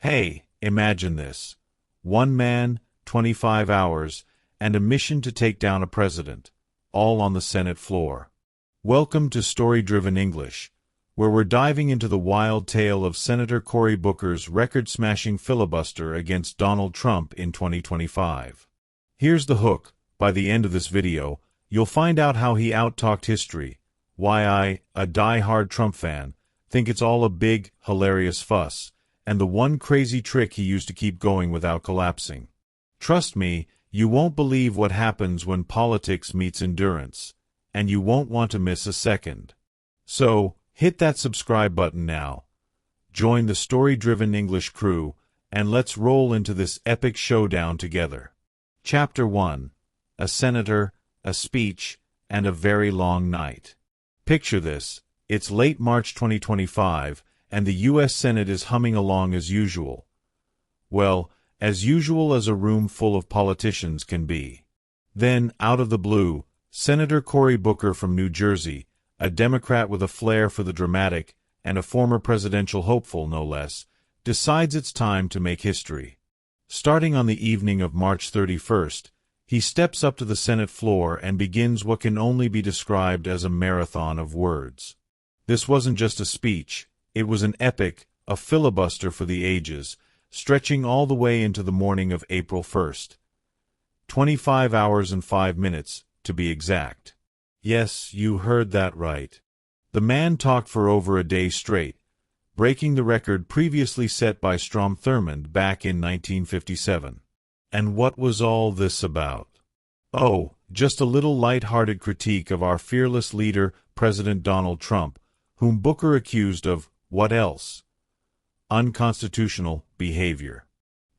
Hey, imagine this. One man, 25 hours, and a mission to take down a president, all on the Senate floor. Welcome to Story-Driven English, where we're diving into the wild tale of Senator Cory Booker's record-smashing filibuster against Donald Trump in 2025. Here's the hook. By the end of this video, you'll find out how he out-talked history, why I, a die-hard Trump fan, think it's all a big, hilarious fuss, and the one crazy trick he used to keep going without collapsing. Trust me, you won't believe what happens when politics meets endurance, and you won't want to miss a second. So, hit that subscribe button now. Join the Story-Driven English crew, and let's roll into this epic showdown together. Chapter 1. A Senator, a Speech, and a Very Long Night. Picture this. It's late March 2025, and the U.S. Senate is humming along as usual. Well, as usual as a room full of politicians can be. Then, out of the blue, Senator Cory Booker from New Jersey, a Democrat with a flair for the dramatic, and a former presidential hopeful no less, decides it's time to make history. Starting on the evening of March 31st, he steps up to the Senate floor and begins what can only be described as a marathon of words. This wasn't just a speech, it was an epic, a filibuster for the ages, stretching all the way into the morning of April 1st. 25 hours and 5 minutes, to be exact. Yes, you heard that right. The man talked for over a day straight, breaking the record previously set by Strom Thurmond back in 1957. And what was all this about? Oh, just a little light-hearted critique of our fearless leader, President Donald Trump, whom Booker accused of, what else? Unconstitutional behavior.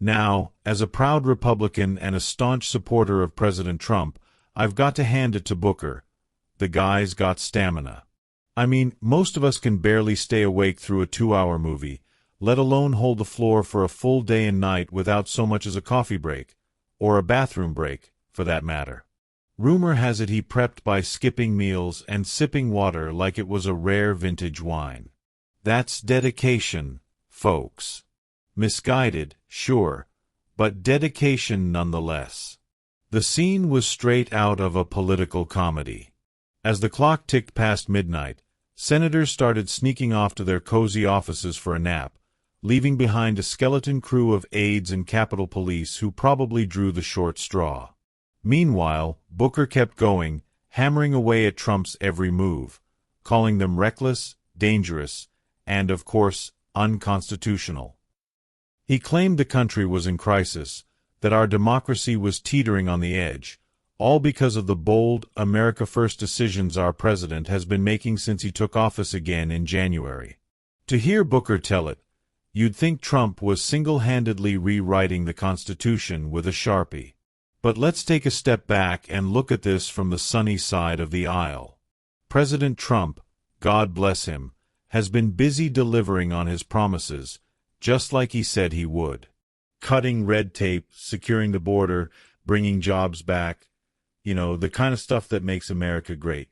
Now, as a proud Republican and a staunch supporter of President Trump, I've got to hand it to Booker. The guy's got stamina. I mean, most of us can barely stay awake through a 2-hour movie, let alone hold the floor for a full day and night without so much as a coffee break, or a bathroom break, for that matter. Rumor has it he prepped by skipping meals and sipping water like it was a rare vintage wine. That's dedication, folks. Misguided, sure, but dedication nonetheless. The scene was straight out of a political comedy. As the clock ticked past midnight, senators started sneaking off to their cozy offices for a nap, leaving behind a skeleton crew of aides and Capitol Police who probably drew the short straw. Meanwhile, Booker kept going, hammering away at Trump's every move, calling them reckless, dangerous, and, of course, unconstitutional. He claimed the country was in crisis, that our democracy was teetering on the edge, all because of the bold, America First decisions our president has been making since he took office again in January. To hear Booker tell it, you'd think Trump was single-handedly rewriting the Constitution with a Sharpie. But let's take a step back and look at this from the sunny side of the aisle. President Trump, God bless him, has been busy delivering on his promises, just like he said he would. Cutting red tape, securing the border, bringing jobs back, the kind of stuff that makes America great.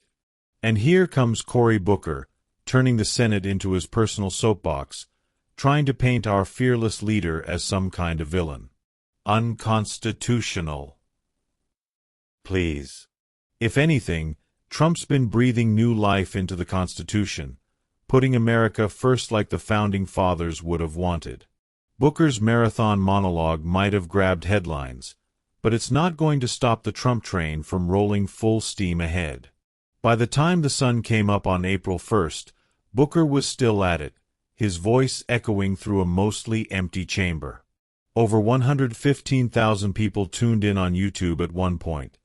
And here comes Cory Booker, turning the Senate into his personal soapbox, trying to paint our fearless leader as some kind of villain. Unconstitutional. Please. If anything, Trump's been breathing new life into the Constitution, putting America first like the Founding Fathers would have wanted. Booker's marathon monologue might have grabbed headlines, but it's not going to stop the Trump train from rolling full steam ahead. By the time the sun came up on April 1st, Booker was still at it, his voice echoing through a mostly empty chamber. Over 115,000 people tuned in on YouTube at one point.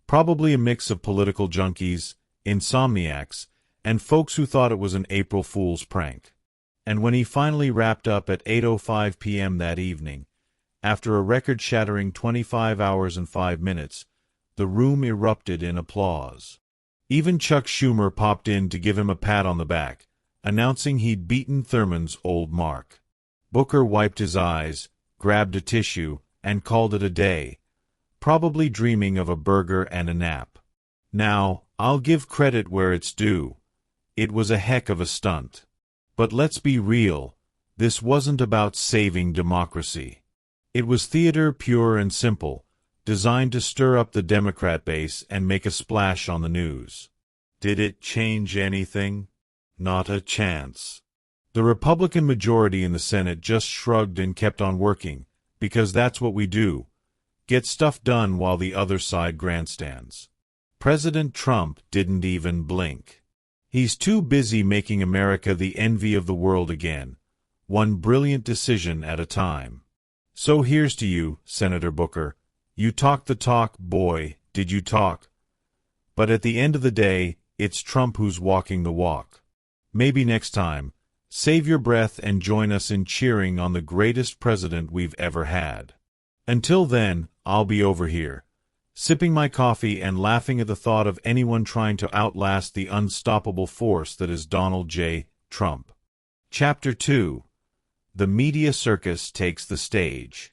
Probably a mix of political junkies, insomniacs, and folks who thought it was an April Fool's prank. And when he finally wrapped up at 8:05 p.m. that evening, after a record-shattering 25 hours and 5 minutes, the room erupted in applause. Even Chuck Schumer popped in to give him a pat on the back, announcing he'd beaten Thurmond's old mark. Booker wiped his eyes, grabbed a tissue, and called it a day, probably dreaming of a burger and a nap. Now, I'll give credit where it's due. It was a heck of a stunt. But let's be real, This wasn't about saving democracy. It was theater pure and simple, designed to stir up the Democrat base and make a splash on the news. Did it change anything? Not a chance. The Republican majority in the Senate just shrugged and kept on working, because that's what we do. Get stuff done while the other side grandstands. President Trump didn't even blink. He's too busy making America the envy of the world again, one brilliant decision at a time. So here's to you, Senator Booker. You talked the talk, boy, did you talk. But at the end of the day, it's Trump who's walking the walk. Maybe next time, save your breath and join us in cheering on the greatest president we've ever had. Until then, I'll be over here, sipping my coffee and laughing at the thought of anyone trying to outlast the unstoppable force that is Donald J. Trump. Chapter 2. The Media Circus Takes the Stage.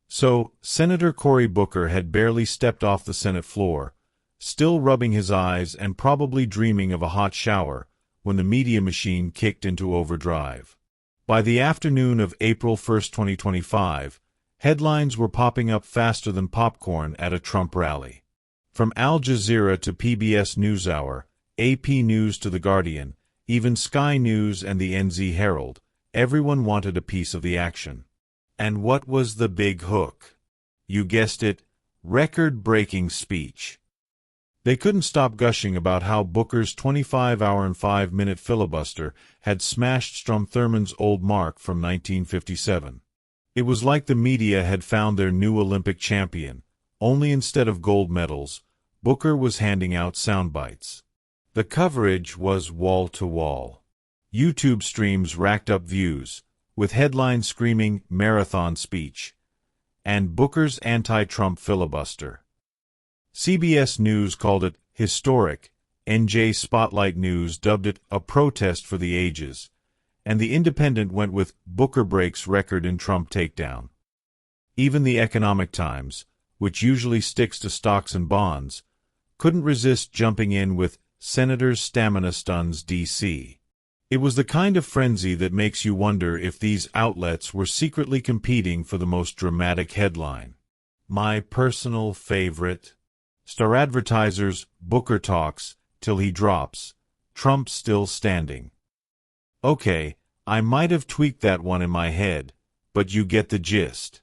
So, Senator Cory Booker had barely stepped off the Senate floor, still rubbing his eyes and probably dreaming of a hot shower, when the media machine kicked into overdrive. By the afternoon of April 1, 2025, headlines were popping up faster than popcorn at a Trump rally. From Al Jazeera to PBS NewsHour, AP News to The Guardian, even Sky News and the NZ Herald, everyone wanted a piece of the action. And what was the big hook? You guessed it, record-breaking speech. They couldn't stop gushing about how Booker's 25-hour and 5-minute filibuster had smashed Strom Thurmond's old mark from 1957. It was like the media had found their new Olympic champion, only instead of gold medals, Booker was handing out sound bites. The coverage was wall-to-wall. YouTube streams racked up views, with headlines screaming "Marathon Speech" and "Booker's Anti-Trump Filibuster." CBS News called it historic, NJ Spotlight News dubbed it a protest for the ages, and The Independent went with Booker breaks record in Trump takedown. Even the Economic Times, which usually sticks to stocks and bonds, couldn't resist jumping in with Senator's stamina stuns D.C. It was the kind of frenzy that makes you wonder if these outlets were secretly competing for the most dramatic headline. My personal favorite. Star advertisers, Booker talks, till he drops, Trump still standing. Okay, I might have tweaked that one in my head, but you get the gist.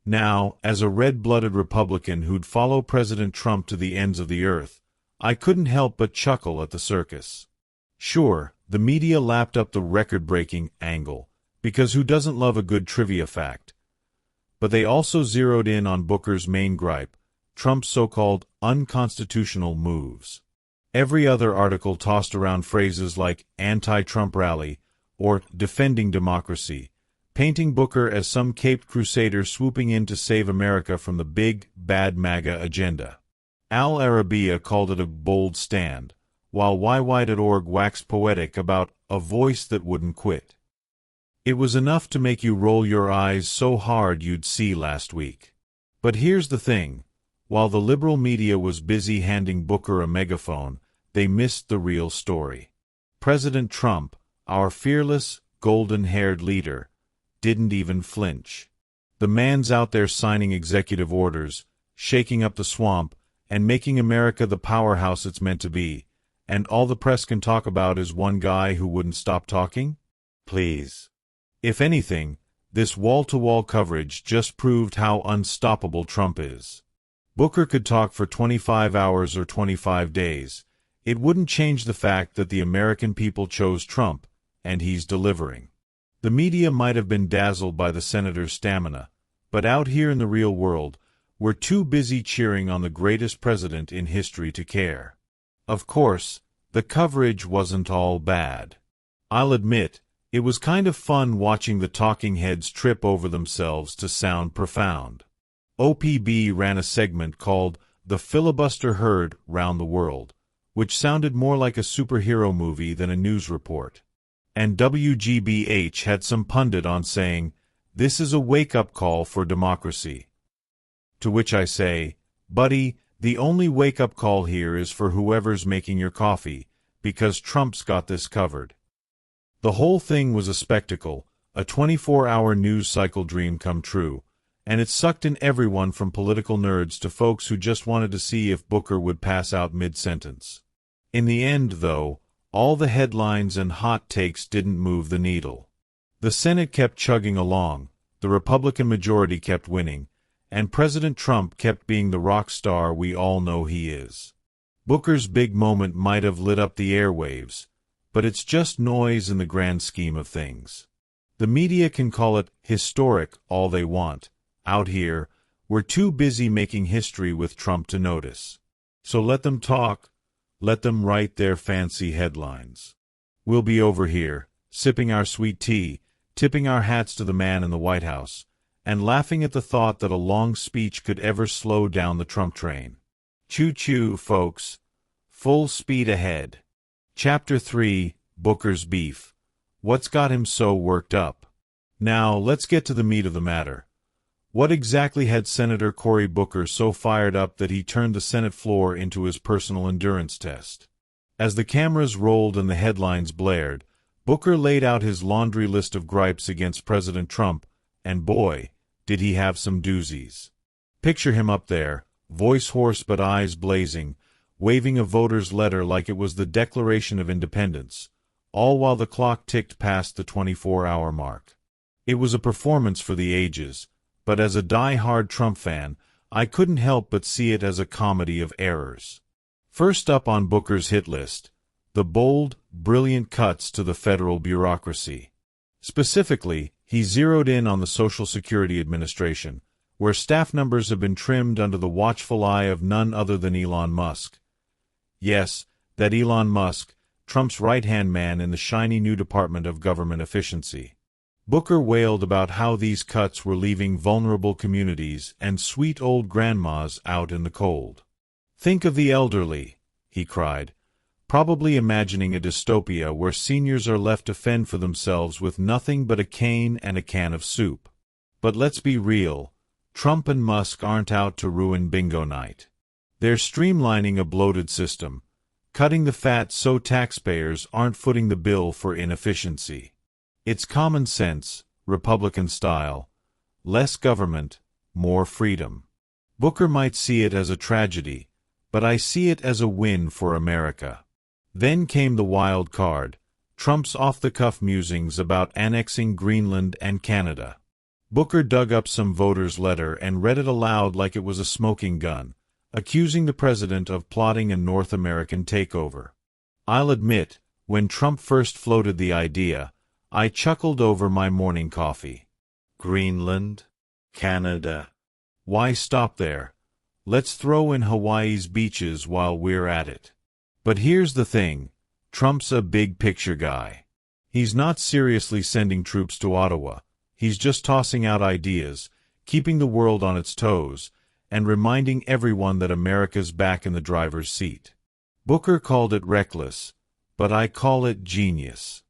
Now, as a red-blooded Republican who'd follow President Trump to the ends of the earth, I couldn't help but chuckle at the circus. Sure, the media lapped up the record-breaking angle, because who doesn't love a good trivia fact? But they also zeroed in on Booker's main gripe, Trump's so-called unconstitutional moves. Every other article tossed around phrases like anti-Trump rally or defending democracy, painting Booker as some caped crusader swooping in to save America from the big, bad MAGA agenda. Al Arabiya called it a bold stand, while YY.org waxed poetic about a voice that wouldn't quit. It was enough to make you roll your eyes so hard you'd see last week. But here's the thing. While the liberal media was busy handing Booker a megaphone, they missed the real story. President Trump, our fearless, golden-haired leader, didn't even flinch. The man's out there signing executive orders, shaking up the swamp, and making America the powerhouse it's meant to be, and all the press can talk about is one guy who wouldn't stop talking? Please. If anything, this wall-to-wall coverage just proved how unstoppable Trump is. Booker could talk for 25 hours or 25 days. It wouldn't change the fact that the American people chose Trump, and he's delivering. The media might have been dazzled by the senator's stamina, but out here in the real world, we're too busy cheering on the greatest president in history to care. Of course, the coverage wasn't all bad. I'll admit, it was kind of fun watching the talking heads trip over themselves to sound profound. OPB ran a segment called The Filibuster Heard Round the World, which sounded more like a superhero movie than a news report. And WGBH had some pundit on saying, "This is a wake-up call for democracy." To which I say, buddy, the only wake-up call here is for whoever's making your coffee, because Trump's got this covered. The whole thing was a spectacle, A 24-hour news cycle dream come true, and it sucked in everyone from political nerds to folks who just wanted to see if Booker would pass out mid-sentence. In the end, though, all the headlines and hot takes didn't move the needle. The Senate kept chugging along, the Republican majority kept winning, and President Trump kept being the rock star we all know he is. Booker's big moment might have lit up the airwaves, but it's just noise in the grand scheme of things. The media can call it historic all they want. Out here, we're too busy making history with Trump to notice. So let them talk. Let them write their fancy headlines. We'll be over here, sipping our sweet tea, tipping our hats to the man in the White House, and laughing at the thought that a long speech could ever slow down the Trump train. Choo-choo, folks. Full speed ahead. Chapter 3, Booker's Beef. What's got him so worked up? Now, let's get to the meat of the matter. What exactly had Senator Cory Booker so fired up that he turned the Senate floor into his personal endurance test? As the cameras rolled and the headlines blared, Booker laid out his laundry list of gripes against President Trump, and boy, did he have some doozies. Picture him up there, voice hoarse but eyes blazing, waving a voter's letter like it was the Declaration of Independence, all while the clock ticked past the 24-hour mark. It was a performance for the ages, but as a die-hard Trump fan, I couldn't help but see it as a comedy of errors. First up on Booker's hit list, the bold, brilliant cuts to the federal bureaucracy. Specifically, he zeroed in on the Social Security Administration, where staff numbers have been trimmed under the watchful eye of none other than Elon Musk. Yes, that Elon Musk, Trump's right-hand man in the shiny new Department of Government Efficiency. Booker wailed about how these cuts were leaving vulnerable communities and sweet old grandmas out in the cold. Think of the elderly, he cried, probably imagining a dystopia where seniors are left to fend for themselves with nothing but a cane and a can of soup. But let's be real, Trump and Musk aren't out to ruin bingo night. They're streamlining a bloated system, cutting the fat so taxpayers aren't footing the bill for inefficiency. It's common sense, Republican style, less government, more freedom. Booker might see it as a tragedy, but I see it as a win for America. Then came the wild card, Trump's off-the-cuff musings about annexing Greenland and Canada. Booker dug up some voters' letter and read it aloud like it was a smoking gun, accusing the president of plotting a North American takeover. I'll admit, when Trump first floated the idea, I chuckled over my morning coffee. Greenland? Canada? Why stop there? Let's throw in Hawaii's beaches while we're at it. But here's the thing, Trump's a big-picture guy. He's not seriously sending troops to Ottawa. He's just tossing out ideas, keeping the world on its toes, and reminding everyone that America's back in the driver's seat. Booker called it reckless, but I call it genius.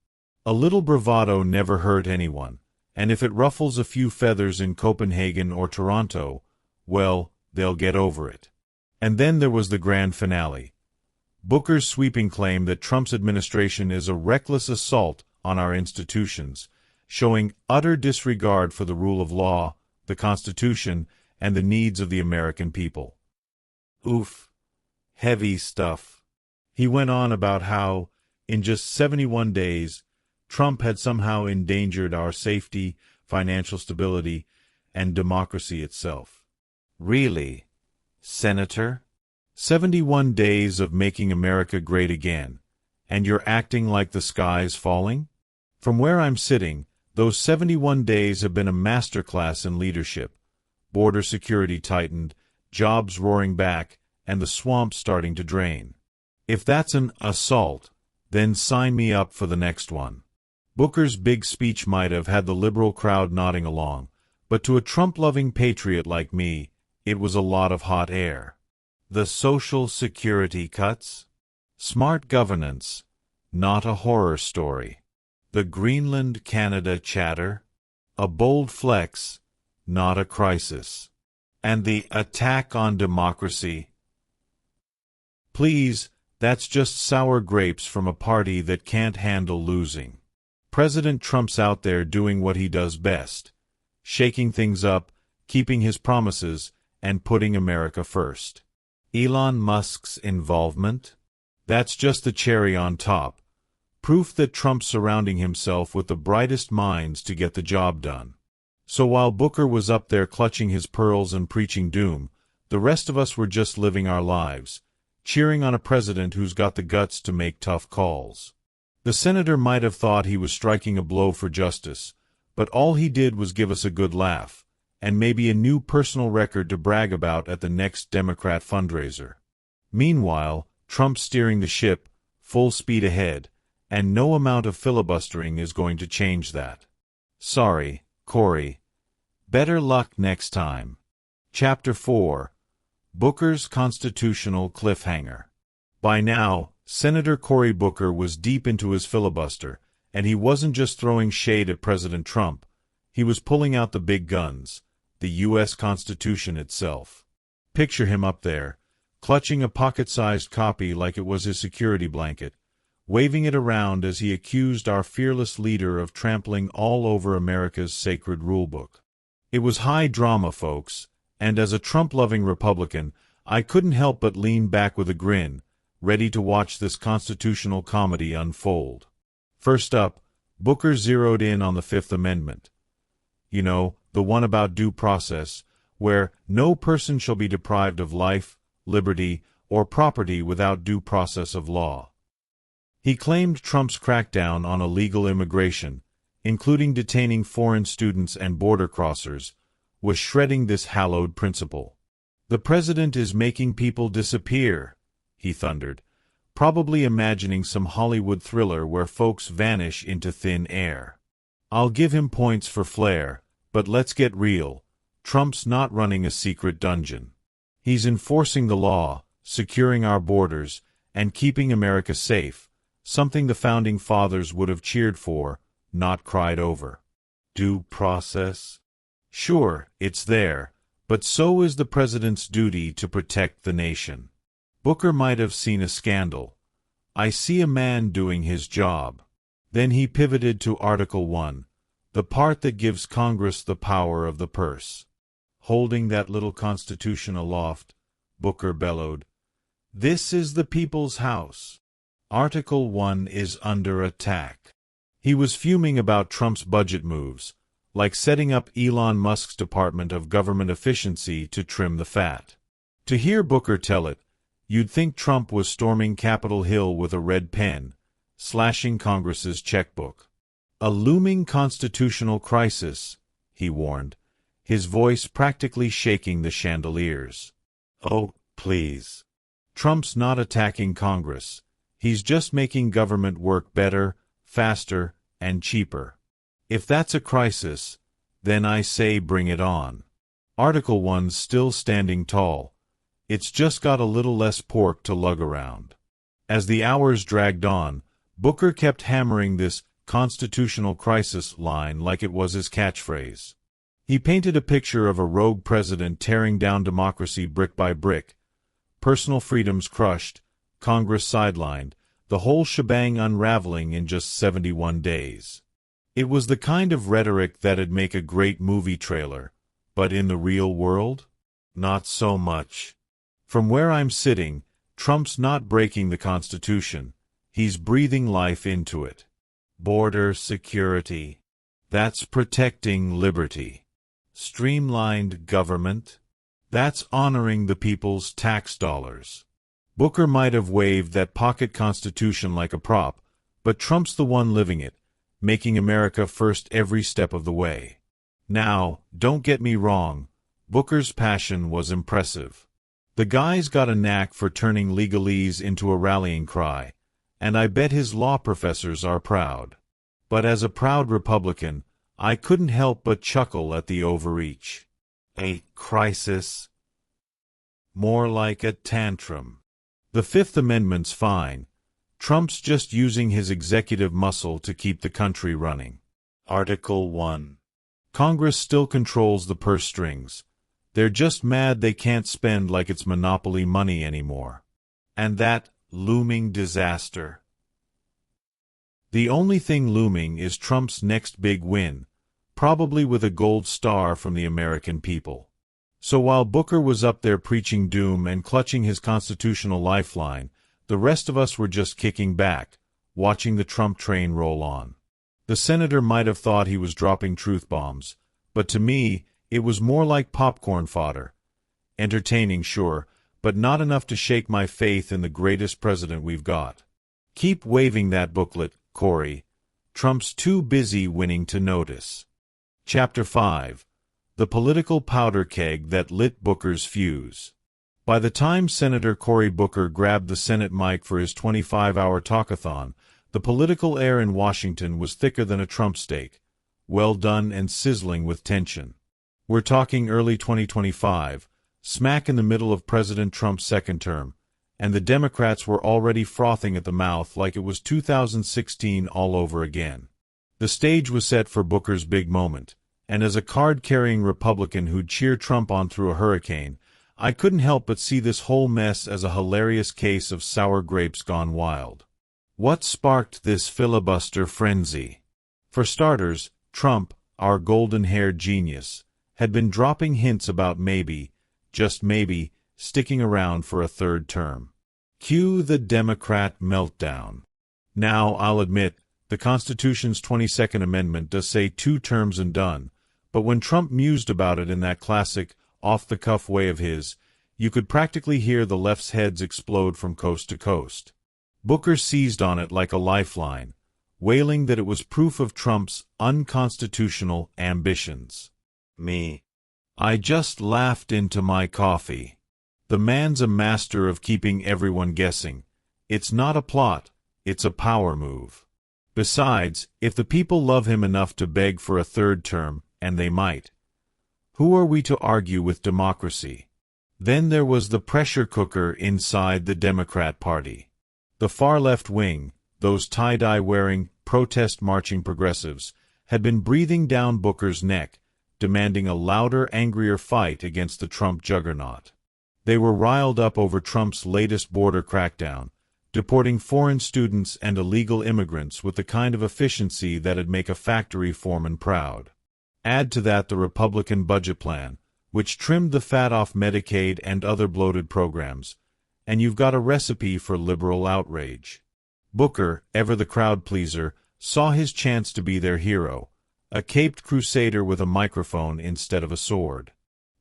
A little bravado never hurt anyone, and if it ruffles a few feathers in Copenhagen or Toronto, well, they'll get over it. And then there was the grand finale. Booker's sweeping claim that Trump's administration is a reckless assault on our institutions, showing utter disregard for the rule of law, the Constitution, and the needs of the American people. Oof. Heavy stuff. He went on about how, in just 71 days, Trump had somehow endangered our safety, financial stability, and democracy itself. Really, Senator? 71 days of making America great again, and you're acting like the sky's falling? From where I'm sitting, those 71 days have been a masterclass in leadership. Border security tightened, jobs roaring back, and the swamp starting to drain. If that's an assault, then sign me up for the next one. Booker's big speech might have had the liberal crowd nodding along, but to a Trump-loving patriot like me, it was a lot of hot air. The Social Security cuts? Smart governance, not a horror story. The Greenland-Canada chatter? A bold flex, not a crisis. And the attack on democracy? Please, that's just sour grapes from a party that can't handle losing. President Trump's out there doing what he does best, shaking things up, keeping his promises, and putting America first. Elon Musk's involvement? That's just the cherry on top. Proof that Trump's surrounding himself with the brightest minds to get the job done. So while Booker was up there clutching his pearls and preaching doom, the rest of us were just living our lives, cheering on a president who's got the guts to make tough calls. The senator might have thought he was striking a blow for justice, but all he did was give us a good laugh, and maybe a new personal record to brag about at the next Democrat fundraiser. Meanwhile, Trump's steering the ship, full speed ahead, and no amount of filibustering is going to change that. Sorry, Cory. Better luck next time. Chapter 4. Booker's Constitutional Cliffhanger. By now, Senator Cory Booker was deep into his filibuster, and he wasn't just throwing shade at President Trump. He was pulling out the big guns, the U.S. Constitution itself. Picture him up there, clutching a pocket-sized copy like it was his security blanket, waving it around as he accused our fearless leader of trampling all over America's sacred rulebook. It was high drama, folks, and as a Trump-loving Republican, I couldn't help but lean back with a grin, ready to watch this constitutional comedy unfold. First up, Booker zeroed in on the Fifth Amendment. You know, the one about due process, where no person shall be deprived of life, liberty, or property without due process of law. He claimed Trump's crackdown on illegal immigration, including detaining foreign students and border crossers, was shredding this hallowed principle. The president is making people disappear, he thundered, probably imagining some Hollywood thriller where folks vanish into thin air. I'll give him points for flair, but let's get real. Trump's not running a secret dungeon. He's enforcing the law, securing our borders, and keeping America safe, something the Founding Fathers would have cheered for, not cried over. Due process? Sure, it's there, but so is the president's duty to protect the nation. Booker might have seen a scandal. I see a man doing his job. Then he pivoted to Article 1, the part that gives Congress the power of the purse. Holding that little Constitution aloft, Booker bellowed, "This is the people's house. Article 1 is under attack." He was fuming about Trump's budget moves, like setting up Elon Musk's Department of Government Efficiency to trim the fat. To hear Booker tell it, you'd think Trump was storming Capitol Hill with a red pen, slashing Congress's checkbook. A looming constitutional crisis, he warned, his voice practically shaking the chandeliers. Oh, please. Trump's not attacking Congress. He's just making government work better, faster, and cheaper. If that's a crisis, then I say bring it on. Article 1's still standing tall. It's just got a little less pork to lug around. As the hours dragged on, Booker kept hammering this constitutional crisis line like it was his catchphrase. He painted a picture of a rogue president tearing down democracy brick by brick, personal freedoms crushed, Congress sidelined, the whole shebang unraveling in just 71 days. It was the kind of rhetoric that'd make a great movie trailer, but in the real world? Not so much. From where I'm sitting, Trump's not breaking the Constitution. He's breathing life into it. Border security. That's protecting liberty. Streamlined government. That's honoring the people's tax dollars. Booker might have waved that pocket Constitution like a prop, but Trump's the one living it, making America first every step of the way. Now, don't get me wrong, Booker's passion was impressive. The guy's got a knack for turning legalese into a rallying cry, and I bet his law professors are proud. But as a proud Republican, I couldn't help but chuckle at the overreach. A crisis? More like a tantrum. The Fifth Amendment's fine. Trump's just using his executive muscle to keep the country running. Article 1. Congress still controls the purse strings. They're just mad they can't spend like it's monopoly money anymore. And that looming disaster. The only thing looming is Trump's next big win, probably with a gold star from the American people. So while Booker was up there preaching doom and clutching his constitutional lifeline, the rest of us were just kicking back, watching the Trump train roll on. The senator might have thought he was dropping truth bombs, but to me, it was more like popcorn fodder. Entertaining, sure, but not enough to shake my faith in the greatest president we've got. Keep waving that booklet, Cory. Trump's too busy winning to notice. Chapter 5. The political powder keg that lit Booker's fuse. By the time Senator Cory Booker grabbed the Senate mic for his 25-hour talkathon, the political air in Washington was thicker than a Trump steak, well done and sizzling with tension. We're talking early 2025, smack in the middle of President Trump's second term, and the Democrats were already frothing at the mouth like it was 2016 all over again. The stage was set for Booker's big moment, and as a card-carrying Republican who'd cheer Trump on through a hurricane, I couldn't help but see this whole mess as a hilarious case of sour grapes gone wild. What sparked this filibuster frenzy? For starters, Trump, our golden-haired genius, had been dropping hints about maybe, just maybe, sticking around for a third term. Cue the Democrat meltdown. Now, I'll admit, the Constitution's 22nd Amendment does say 2 terms and done, but when Trump mused about it in that classic, off-the-cuff way of his, you could practically hear the left's heads explode from coast to coast. Booker seized on it like a lifeline, wailing that it was proof of Trump's unconstitutional ambitions. I just laughed into my coffee. The man's a master of keeping everyone guessing. It's not a plot, it's a power move. Besides, if the people love him enough to beg for a third term, and they might, who are we to argue with democracy? Then there was the pressure cooker inside the Democrat Party. The far left wing, those tie-dye wearing, protest-marching progressives, had been breathing down Booker's neck, demanding a louder, angrier fight against the Trump juggernaut. They were riled up over Trump's latest border crackdown, deporting foreign students and illegal immigrants with the kind of efficiency that'd make a factory foreman proud. Add to that the Republican budget plan, which trimmed the fat off Medicaid and other bloated programs, and you've got a recipe for liberal outrage. Booker, ever the crowd pleaser, saw his chance to be their hero, a caped crusader with a microphone instead of a sword.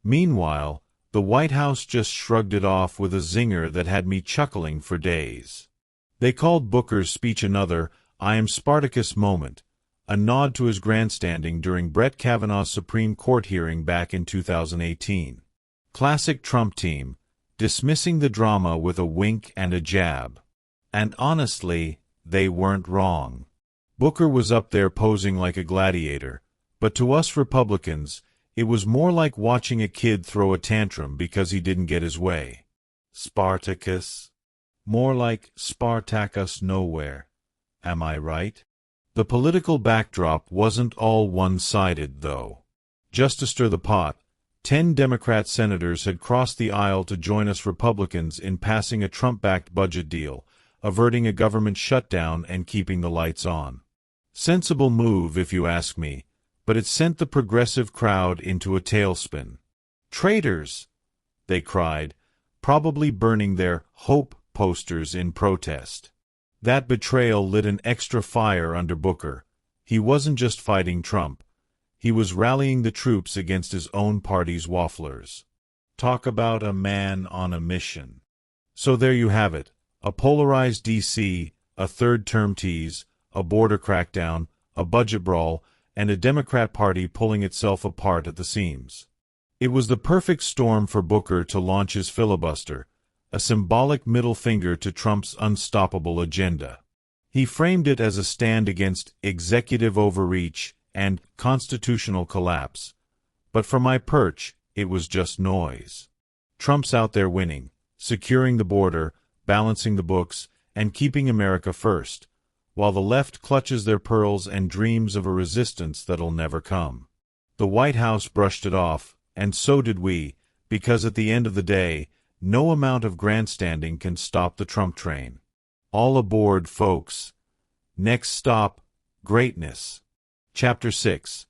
Meanwhile, the White House just shrugged it off with a zinger that had me chuckling for days. They called Booker's speech another "I am Spartacus" moment, a nod to his grandstanding during Brett Kavanaugh's Supreme Court hearing back in 2018. Classic Trump team, dismissing the drama with a wink and a jab. And honestly, they weren't wrong. Booker was up there posing like a gladiator, but to us Republicans, it was more like watching a kid throw a tantrum because he didn't get his way. Spartacus? More like Spartacus nowhere. Am I right? The political backdrop wasn't all one-sided, though. Just to stir the pot, 10 Democrat senators had crossed the aisle to join us Republicans in passing a Trump-backed budget deal, averting a government shutdown and keeping the lights on. Sensible move, if you ask me, but it sent the progressive crowd into a tailspin. "Traitors!" they cried, probably burning their "Hope" posters in protest. That betrayal lit an extra fire under Booker. He wasn't just fighting Trump. He was rallying the troops against his own party's wafflers. Talk about a man on a mission. So there you have it, a polarized D.C., a third-term tease, a border crackdown, a budget brawl, and a Democrat Party pulling itself apart at the seams. It was the perfect storm for Booker to launch his filibuster, a symbolic middle finger to Trump's unstoppable agenda. He framed it as a stand against executive overreach and constitutional collapse. But from my perch, it was just noise. Trump's out there winning, securing the border, balancing the books, and keeping America first, while the left clutches their pearls and dreams of a resistance that'll never come. The White House brushed it off, and so did we, because at the end of the day, no amount of grandstanding can stop the Trump train. All aboard, folks. Next stop, greatness. Chapter 6.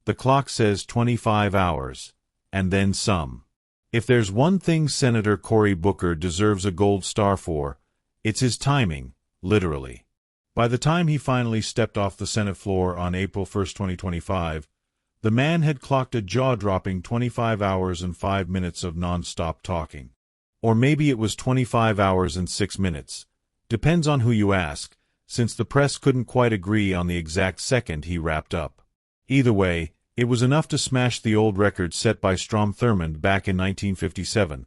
The clock says 25 hours, and then some. If there's one thing Senator Cory Booker deserves a gold star for, it's his timing, literally. By the time he finally stepped off the Senate floor on April 1, 2025, the man had clocked a jaw-dropping 25 hours and 5 minutes of non-stop talking. Or maybe it was 25 hours and 6 minutes. Depends on who you ask, since the press couldn't quite agree on the exact second he wrapped up. Either way, it was enough to smash the old record set by Strom Thurmond back in 1957,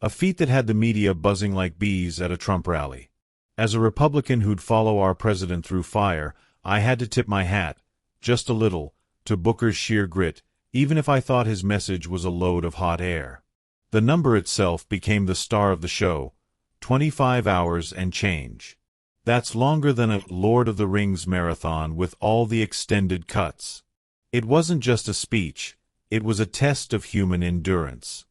a feat that had the media buzzing like bees at a Trump rally. As a Republican who'd follow our president through fire, I had to tip my hat, just a little, to Booker's sheer grit, even if I thought his message was a load of hot air. The number itself became the star of the show, 25 hours and change. That's longer than a Lord of the Rings marathon with all the extended cuts. It wasn't just a speech, it was a test of human endurance.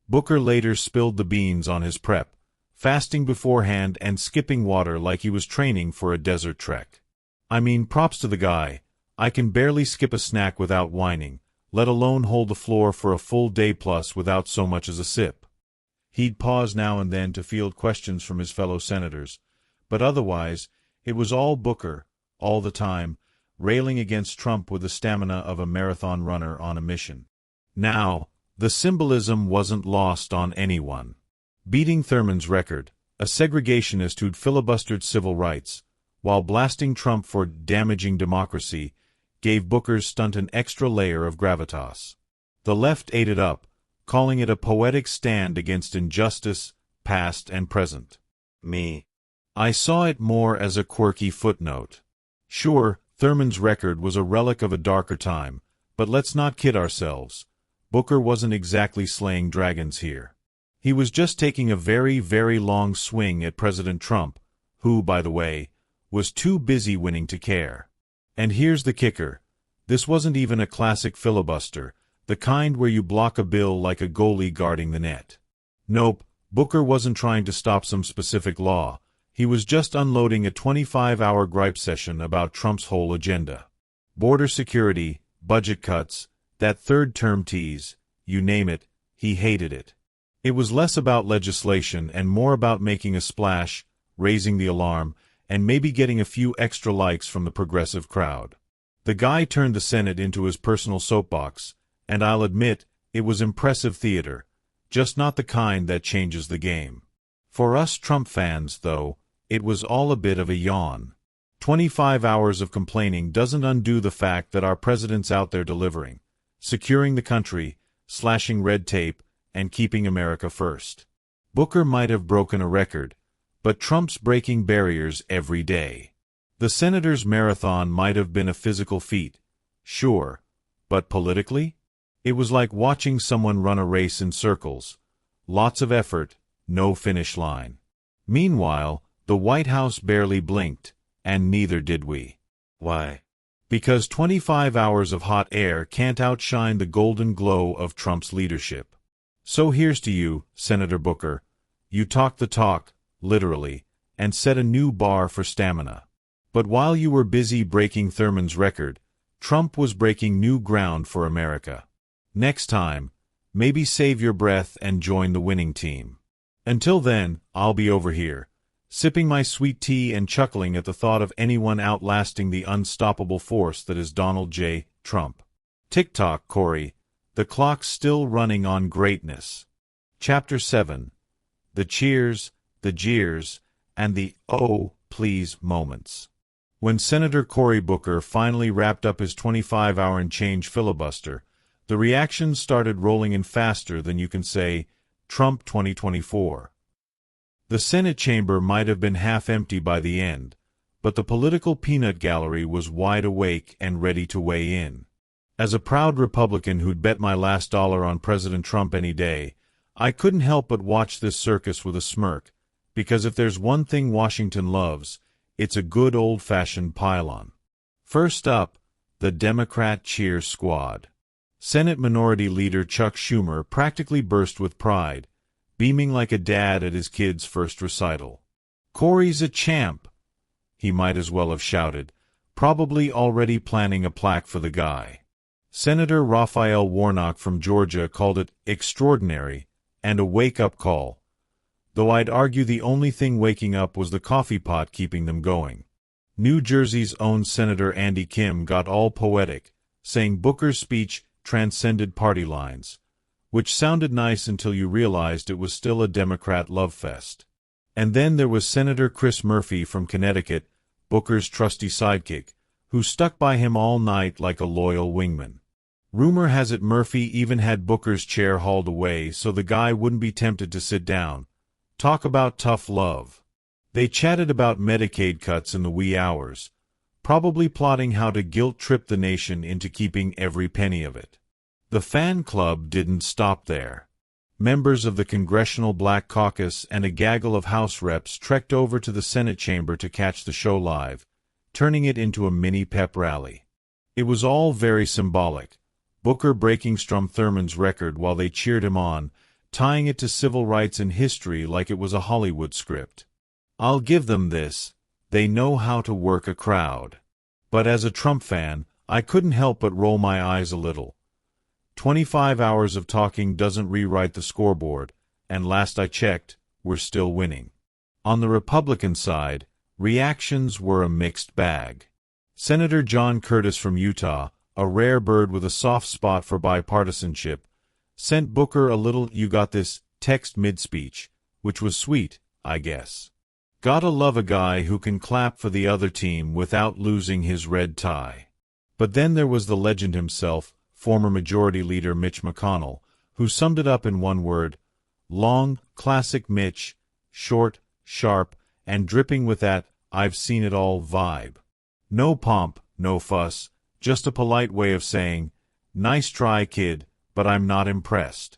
Booker later spilled the beans on his prep, fasting beforehand and skipping water like he was training for a desert trek. I mean, props to the guy. I can barely skip a snack without whining, let alone hold the floor for a full day plus without so much as a sip. He'd pause now and then to field questions from his fellow senators, but otherwise, it was all Booker, all the time, railing against Trump with the stamina of a marathon runner on a mission. Now, the symbolism wasn't lost on anyone. Beating Thurmond's record, a segregationist who'd filibustered civil rights, while blasting Trump for damaging democracy, gave Booker's stunt an extra layer of gravitas. The left ate it up, calling it a poetic stand against injustice, past and present. I saw it more as a quirky footnote. Sure, Thurmond's record was a relic of a darker time, but let's not kid ourselves. Booker wasn't exactly slaying dragons here. He was just taking a very, very long swing at President Trump, who, by the way, was too busy winning to care. And here's the kicker. This wasn't even a classic filibuster, the kind where you block a bill like a goalie guarding the net. Nope, Booker wasn't trying to stop some specific law. He was just unloading a 25-hour gripe session about Trump's whole agenda. Border security, budget cuts, that third-term tease, you name it, he hated it. It was less about legislation and more about making a splash, raising the alarm, and maybe getting a few extra likes from the progressive crowd. The guy turned the Senate into his personal soapbox, and I'll admit, it was impressive theater, just not the kind that changes the game. For us Trump fans, though, it was all a bit of a yawn. 25 hours of complaining doesn't undo the fact that our president's out there delivering, securing the country, slashing red tape, and keeping America first. Booker might have broken a record, but Trump's breaking barriers every day. The senator's marathon might have been a physical feat, sure, but politically? It was like watching someone run a race in circles. Lots of effort, no finish line. Meanwhile, the White House barely blinked, and neither did we. Why? Because 25 hours of hot air can't outshine the golden glow of Trump's leadership. So here's to you, Senator Booker. You talked the talk, literally, and set a new bar for stamina. But while you were busy breaking Thurmond's record, Trump was breaking new ground for America. Next time, maybe save your breath and join the winning team. Until then, I'll be over here, sipping my sweet tea and chuckling at the thought of anyone outlasting the unstoppable force that is Donald J. Trump. Tick-tock, Cory. The clock's still running on greatness. Chapter 7. The cheers, the jeers, and the "oh, please" moments. When Senator Cory Booker finally wrapped up his 25-hour and change filibuster, the reactions started rolling in faster than you can say, Trump 2024. The Senate chamber might have been half empty by the end, but the political peanut gallery was wide awake and ready to weigh in. As a proud Republican who'd bet my last dollar on President Trump any day, I couldn't help but watch this circus with a smirk, because if there's one thing Washington loves, it's a good old-fashioned pile-on. First up, the Democrat cheer squad. Senate Minority Leader Chuck Schumer practically burst with pride, beaming like a dad at his kid's first recital. "Cory's a champ. he might as well have shouted, probably already planning a plaque for the guy. Senator Raphael Warnock from Georgia called it extraordinary and a wake-up call, though I'd argue the only thing waking up was the coffee pot keeping them going. New Jersey's own Senator Andy Kim got all poetic, saying Booker's speech transcended party lines, which sounded nice until you realized it was still a Democrat love fest. And then there was Senator Chris Murphy from Connecticut, Booker's trusty sidekick, who stuck by him all night like a loyal wingman. Rumor has it Murphy even had Booker's chair hauled away so the guy wouldn't be tempted to sit down. Talk about tough love. They chatted about Medicaid cuts in the wee hours, probably plotting how to guilt-trip the nation into keeping every penny of it. The fan club didn't stop there. Members of the Congressional Black Caucus and a gaggle of House reps trekked over to the Senate chamber to catch the show live, turning it into a mini pep rally. It was all very symbolic, Booker breaking Strom Thurmond's record while they cheered him on, tying it to civil rights and history like it was a Hollywood script. I'll give them this, they know how to work a crowd. But as a Trump fan, I couldn't help but roll my eyes a little. 25 hours of talking doesn't rewrite the scoreboard, and last I checked, we're still winning. On the Republican side, reactions were a mixed bag. Senator John Curtis from Utah, a rare bird with a soft spot for bipartisanship, sent Booker a little "you got this" text mid-speech, which was sweet, I guess. Gotta love a guy who can clap for the other team without losing his red tie. But then there was the legend himself, former Majority Leader Mitch McConnell, who summed it up in one word: long, classic Mitch, short, sharp, and dripping with that "I've seen it all" vibe. No pomp, no fuss, just a polite way of saying, nice try, kid, but I'm not impressed.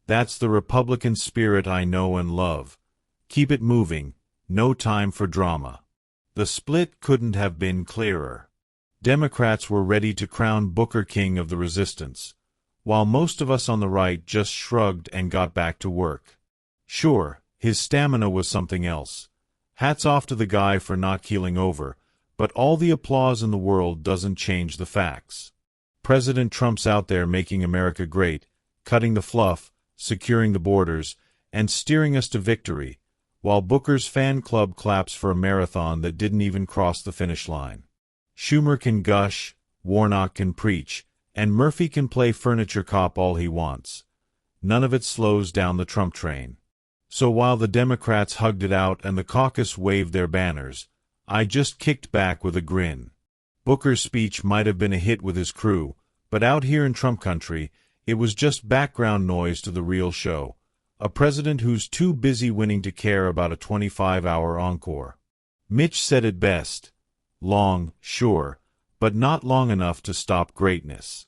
That's the Republican spirit I know and love. Keep it moving, no time for drama. The split couldn't have been clearer. Democrats were ready to crown Booker king of the resistance, while most of us on the right just shrugged and got back to work. Sure, his stamina was something else. Hats off to the guy for not keeling over, but all the applause in the world doesn't change the facts. President Trump's out there making America great, cutting the fluff, securing the borders, and steering us to victory, while Booker's fan club claps for a marathon that didn't even cross the finish line. Schumer can gush, Warnock can preach, and Murphy can play furniture cop all he wants. None of it slows down the Trump train. So while the Democrats hugged it out and the caucus waved their banners, I just kicked back with a grin. Booker's speech might have been a hit with his crew, but out here in Trump country, it was just background noise to the real show. A president who's too busy winning to care about a 25-hour encore. Mitch said it best. Long, sure, but not long enough to stop greatness.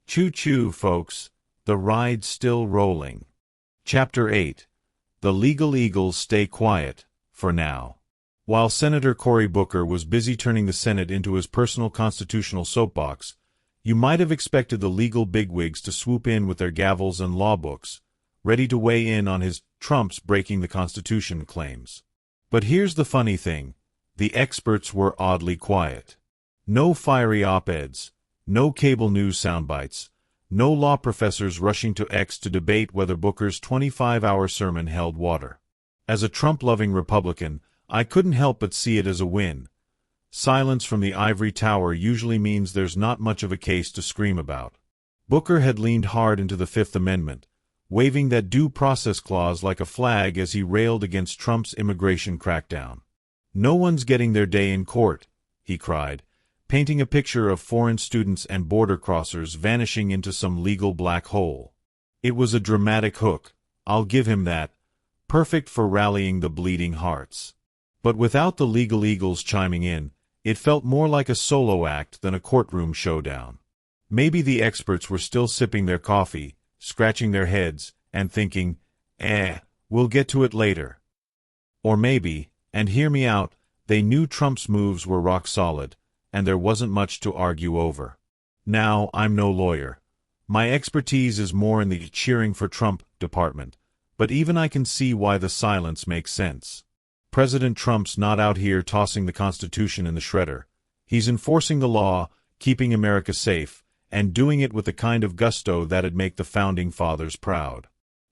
Choo-choo, folks. The ride's still rolling. Chapter 8. The Legal Eagles Stay Quiet, for now. While Senator Cory Booker was busy turning the Senate into his personal constitutional soapbox, you might have expected the legal bigwigs to swoop in with their gavels and law books, ready to weigh in on his Trump's breaking the Constitution claims. But here's the funny thing. The experts were oddly quiet. No fiery op-eds, no cable news soundbites, no law professors rushing to X to debate whether Booker's 25-hour sermon held water. As a Trump-loving Republican, I couldn't help but see it as a win. Silence from the ivory tower usually means there's not much of a case to scream about. Booker had leaned hard into the Fifth Amendment, waving that due process clause like a flag as he railed against Trump's immigration crackdown. No one's getting their day in court, he cried, painting a picture of foreign students and border crossers vanishing into some legal black hole. It was a dramatic hook, I'll give him that, perfect for rallying the bleeding hearts. But without the legal eagles chiming in, it felt more like a solo act than a courtroom showdown. Maybe the experts were still sipping their coffee, scratching their heads, and thinking, we'll get to it later. Or maybe, and hear me out, they knew Trump's moves were rock solid, and there wasn't much to argue over. Now, I'm no lawyer. My expertise is more in the cheering for Trump department, but even I can see why the silence makes sense. President Trump's not out here tossing the Constitution in the shredder. He's enforcing the law, keeping America safe, and doing it with the kind of gusto that'd make the Founding Fathers proud.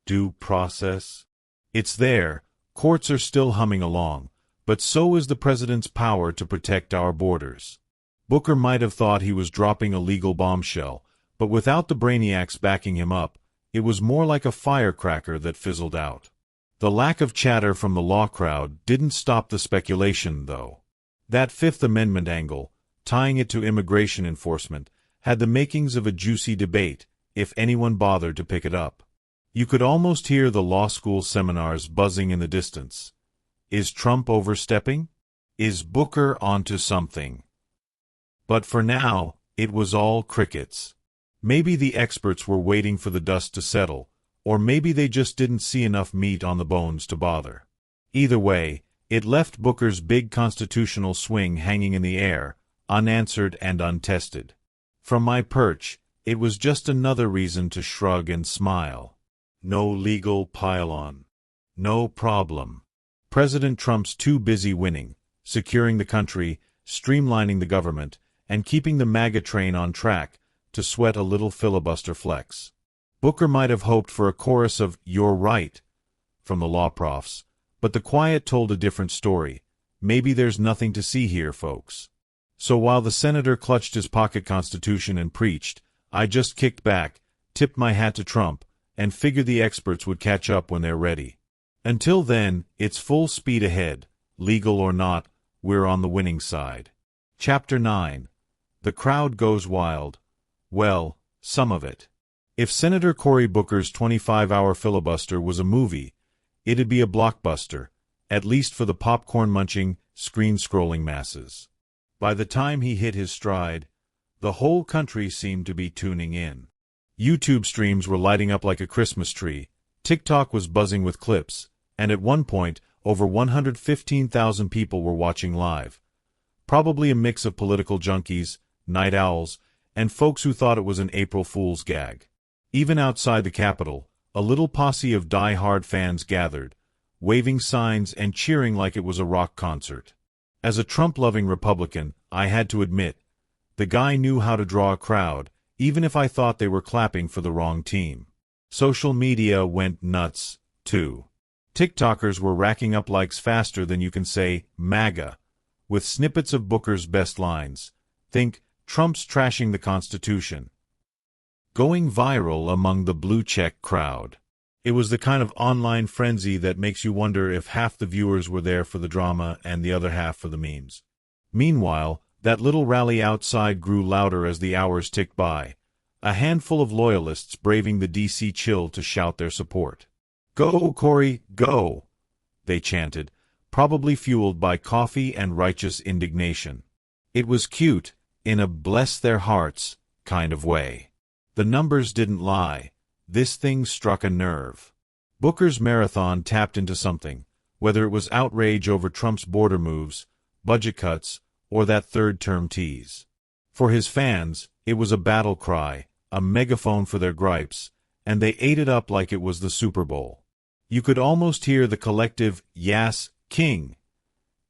Due process? It's there. Courts are still humming along, but so is the president's power to protect our borders. Booker might have thought he was dropping a legal bombshell, but without the brainiacs backing him up, it was more like a firecracker that fizzled out. The lack of chatter from the law crowd didn't stop the speculation, though. That Fifth Amendment angle, tying it to immigration enforcement, had the makings of a juicy debate, if anyone bothered to pick it up. You could almost hear the law school seminars buzzing in the distance. Is Trump overstepping? Is Booker onto something? But for now, it was all crickets. Maybe the experts were waiting for the dust to settle, or maybe they just didn't see enough meat on the bones to bother. Either way, it left Booker's big constitutional swing hanging in the air, unanswered and untested. From my perch, it was just another reason to shrug and smile. No legal pile-on. No problem. President Trump's too busy winning, securing the country, streamlining the government, and keeping the MAGA train on track to sweat a little filibuster flex. Booker might have hoped for a chorus of "You're right" from the law profs, but the quiet told a different story. Maybe there's nothing to see here, folks. So while the senator clutched his pocket constitution and preached, I just kicked back, tipped my hat to Trump, and figured the experts would catch up when they're ready. Until then, it's full speed ahead. Legal or not, we're on the winning side. Chapter 9. The crowd goes wild. Well, some of it. If Senator Cory Booker's 25-hour filibuster was a movie, it'd be a blockbuster, at least for the popcorn-munching, screen-scrolling masses. By the time he hit his stride, the whole country seemed to be tuning in. YouTube streams were lighting up like a Christmas tree, TikTok was buzzing with clips, and at one point, over 115,000 people were watching live. Probably a mix of political junkies, night owls, and folks who thought it was an April Fool's gag. Even outside the Capitol, a little posse of die-hard fans gathered, waving signs and cheering like it was a rock concert. As a Trump-loving Republican, I had to admit, the guy knew how to draw a crowd, even if I thought they were clapping for the wrong team. Social media went nuts, too. TikTokers were racking up likes faster than you can say MAGA, with snippets of Booker's best lines. Think, Trump's trashing the Constitution. Going viral among the blue-check crowd. It was the kind of online frenzy that makes you wonder if half the viewers were there for the drama and the other half for the memes. Meanwhile, that little rally outside grew louder as the hours ticked by, a handful of loyalists braving the D.C. chill to shout their support. "Go, Cory, go!" they chanted, probably fueled by coffee and righteous indignation. It was cute, in a bless their hearts kind of way. The numbers didn't lie. This thing struck a nerve. Booker's marathon tapped into something, whether it was outrage over Trump's border moves, budget cuts, or that third-term tease. For his fans, it was a battle cry, a megaphone for their gripes, and they ate it up like it was the Super Bowl. You could almost hear the collective "Yas, King"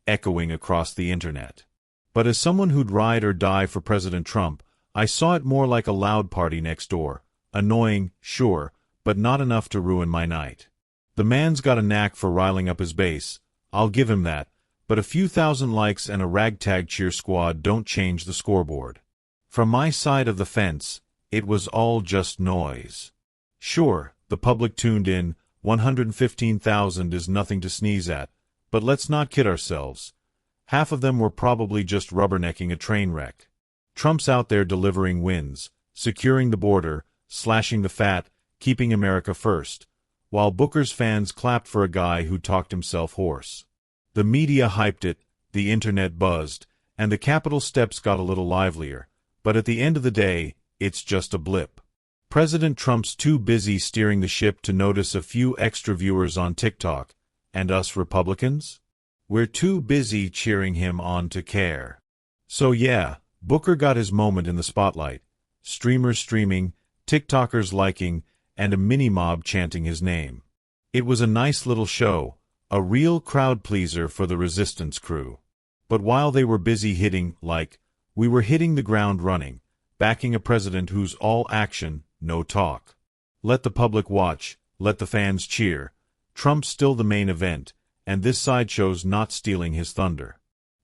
echoing across the internet. But as someone who'd ride or die for President Trump, I saw it more like a loud party next door. Annoying, sure, but not enough to ruin my night. The man's got a knack for riling up his base, I'll give him that, but a few thousand likes and a ragtag cheer squad don't change the scoreboard. From my side of the fence, it was all just noise. Sure, the public tuned in, 115,000 is nothing to sneeze at, but let's not kid ourselves. Half of them were probably just rubbernecking a train wreck. Trump's out there delivering wins, securing the border, slashing the fat, keeping America first, while Booker's fans clapped for a guy who talked himself hoarse. The media hyped it, the internet buzzed, and the Capitol steps got a little livelier, but at the end of the day, it's just a blip. President Trump's too busy steering the ship to notice a few extra viewers on TikTok, and us Republicans? We're too busy cheering him on to care. So yeah, Booker got his moment in the spotlight, streamers streaming, TikTokers liking, and a mini-mob chanting his name. It was a nice little show, A real crowd pleaser for the resistance crew. But while they were busy hitting, we were hitting the ground running, backing a president who's all action, no talk. Let the public watch, let the fans cheer. Trump's still the main event, and this sideshow's not stealing his thunder.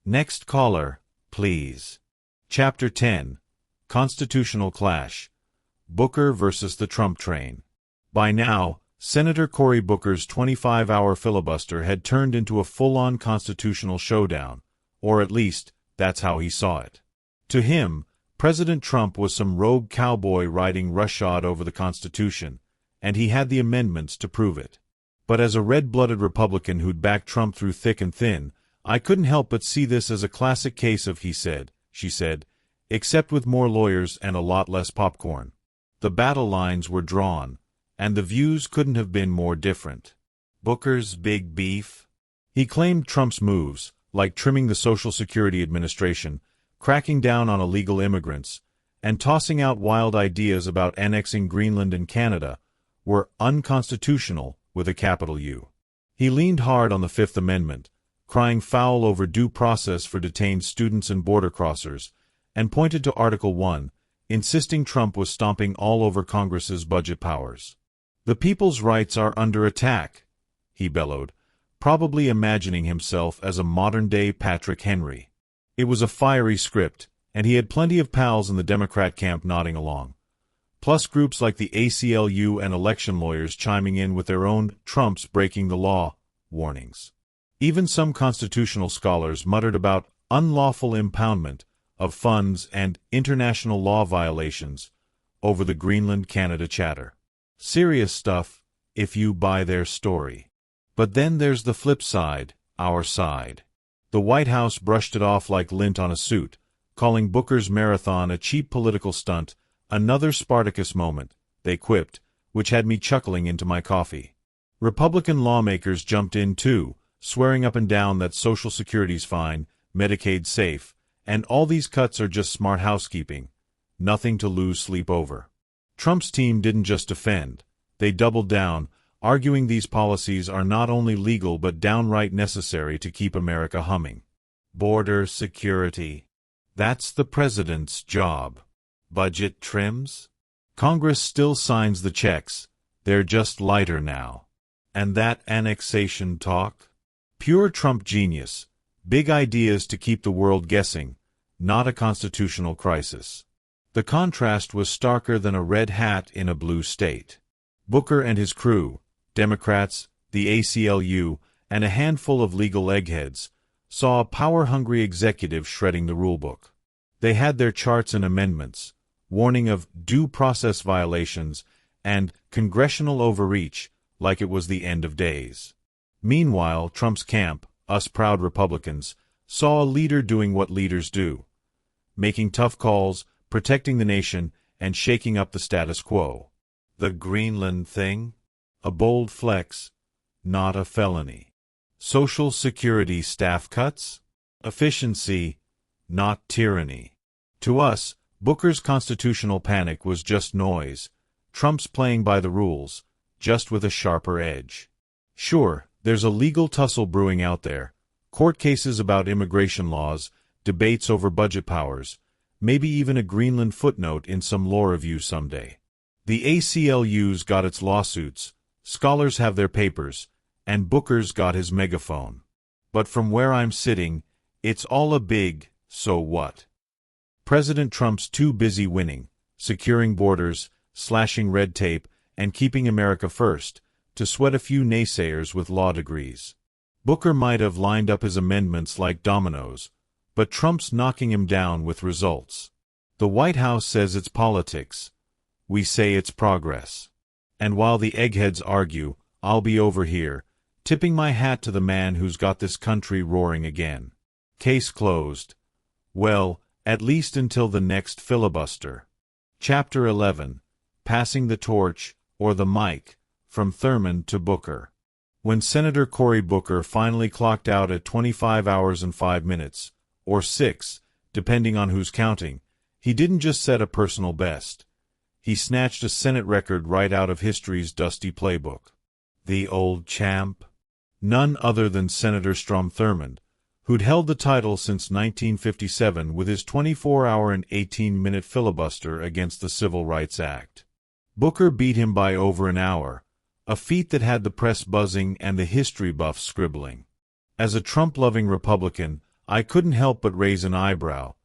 Next caller, please. Chapter 10. Constitutional Clash. Booker versus the Trump Train. By now, Senator Cory Booker's 25-hour filibuster had turned into a full-on constitutional showdown, or at least, that's how he saw it. To him, President Trump was some rogue cowboy riding roughshod over the Constitution, and he had the amendments to prove it. But as a red-blooded Republican who'd backed Trump through thick and thin, I couldn't help but see this as a classic case of he said, she said, except with more lawyers and a lot less popcorn. The battle lines were drawn, and the views couldn't have been more different. Booker's big beef? He claimed Trump's moves, like trimming the Social Security Administration, cracking down on illegal immigrants, and tossing out wild ideas about annexing Greenland and Canada, were unconstitutional with a capital U. He leaned hard on the Fifth Amendment, crying foul over due process for detained students and border crossers, and pointed to Article 1, insisting Trump was stomping all over Congress's budget powers. The people's rights are under attack, he bellowed, probably imagining himself as a modern-day Patrick Henry. It was a fiery script, and he had plenty of pals in the Democrat camp nodding along. Plus groups like the ACLU and election lawyers chiming in with their own Trump's breaking the law warnings. Even some constitutional scholars muttered about unlawful impoundment of funds and international law violations over the Greenland-Canada chatter. Serious stuff, if you buy their story. But then there's the flip side, our side. The White House brushed it off like lint on a suit, calling Booker's marathon a cheap political stunt, another Spartacus moment, they quipped, which had me chuckling into my coffee. Republican lawmakers jumped in too, swearing up and down that Social Security's fine, Medicaid's safe, and all these cuts are just smart housekeeping, nothing to lose sleep over. Trump's team didn't just defend, they doubled down, arguing these policies are not only legal but downright necessary to keep America humming. Border security. That's the president's job. Budget trims? Congress still signs the checks, they're just lighter now. And that annexation talk? Pure Trump genius, big ideas to keep the world guessing, not a constitutional crisis. The contrast was starker than a red hat in a blue state. Booker and his crew, Democrats, the ACLU, and a handful of legal eggheads, saw a power-hungry executive shredding the rulebook. They had their charts and amendments, warning of due process violations and congressional overreach like it was the end of days. Meanwhile, Trump's camp, us proud Republicans, saw a leader doing what leaders do, making tough calls, protecting the nation, and shaking up the status quo. The Greenland thing? A bold flex, not a felony. Social Security staff cuts? Efficiency, not tyranny. To us, Booker's constitutional panic was just noise, Trump's playing by the rules, just with a sharper edge. Sure, there's a legal tussle brewing out there, court cases about immigration laws, debates over budget powers, maybe even a Greenland footnote in some law review someday. The ACLU's got its lawsuits, scholars have their papers, and Booker's got his megaphone. But from where I'm sitting, it's all a big, so what? President Trump's too busy winning, securing borders, slashing red tape, and keeping America first, to sweat a few naysayers with law degrees. Booker might have lined up his amendments like dominoes, but Trump's knocking him down with results. The White House says it's politics. We say it's progress. And while the eggheads argue, I'll be over here, tipping my hat to the man who's got this country roaring again. Case closed. Well, at least until the next filibuster. Chapter 11. Passing the torch, or the mic, from Thurmond to Booker. When Senator Cory Booker finally clocked out at 25 hours and 5 minutes, or 6, depending on who's counting, he didn't just set a personal best. He snatched a Senate record right out of history's dusty playbook. The old champ? None other than Senator Strom Thurmond, who'd held the title since 1957 with his 24-hour and 18-minute filibuster against the Civil Rights Act. Booker beat him by over an hour, a feat that had the press buzzing and the history buffs scribbling. As a Trump-loving Republican, I couldn't help but raise an eyebrow.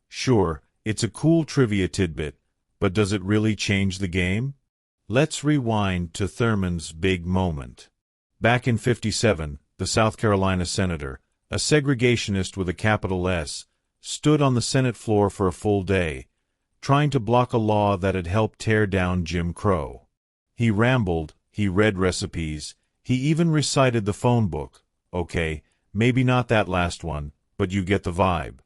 Sure, it's a cool trivia tidbit, but does it really change the game? Let's rewind to Thurmond's big moment. Back in '57, the South Carolina senator, a segregationist with a capital S, stood on the Senate floor for a full day, trying to block a law that had helped tear down Jim Crow. He rambled, he read recipes, he even recited the phone book. Okay, maybe not that last one, but you get the vibe.